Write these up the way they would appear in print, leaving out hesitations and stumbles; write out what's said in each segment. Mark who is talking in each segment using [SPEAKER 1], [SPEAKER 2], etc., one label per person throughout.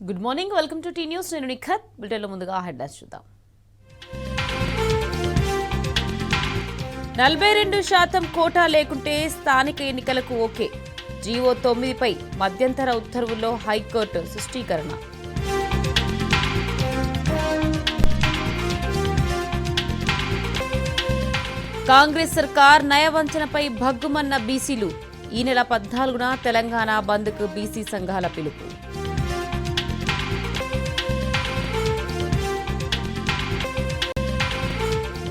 [SPEAKER 1] Good morning, welcome to T News. నేను నిఖత్. బులెటిన్లో ముందుగా హెడ్లైన్స్ చూద్దాం. 42% కోటా లేకుంటే స్థానిక ఎన్నికలకు ఓకే. జీవో 9పై మధ్యంతర ఉత్తర్వుల్లో హైకోర్టు స్పష్టీకరణ. కాంగ్రెస్ సర్కార్ నయవంచనపై భగ్గుమన్న బీసీలు. ఈ నెల 14న తెలంగాణ బంద్కు బీసీ సంఘాల పిలుపు.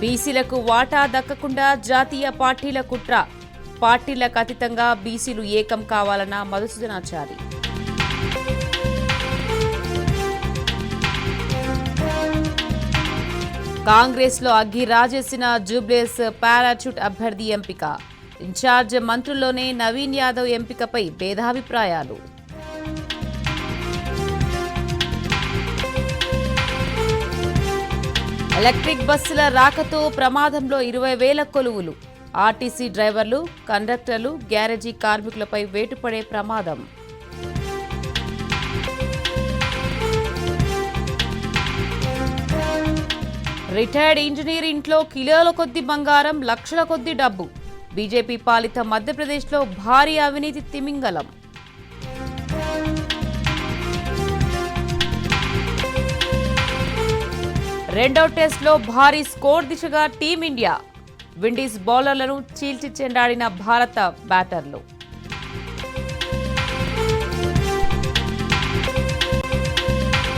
[SPEAKER 1] బీసీలకు వాటా దక్కకుండా జాతీయ పార్టీల కుట్ర. పార్టీలకు అతీతంగా బీసీలు ఏకం కావాలన్న మధుసూదనాచారి. కాంగ్రెస్లో అగ్గి రాజేసిన జూబ్లీస్ పారాచూట్ అభ్యర్థి ఎంపిక. ఇన్ఛార్జ్ మంత్రుల్లోనే నవీన్ యాదవ్ ఎంపికపై భేదాభిప్రాయాలు. ఎలక్ట్రిక్ బస్సుల రాకతో ప్రమాదంలో 20,000 కొలువులు. ఆర్టీసీ డ్రైవర్లు, కండక్టర్లు, గ్యారేజీ కార్మికులపై వేటుపడే ప్రమాదం. రిటైర్డ్ ఇంజనీర్ ఇంట్లో కిలోల కొద్ది బంగారం, లక్షల కొద్ది డబ్బు. బీజేపీ పాలిత మధ్యప్రదేశ్లో భారీ అవినీతి తిమింగలం. రెండో టెస్ట్లో భారీ స్కోర్ దిశగా టీమిండియా. విండీస్ బౌలర్లను చీల్చి చెండాడిన భారత బ్యాటర్లు.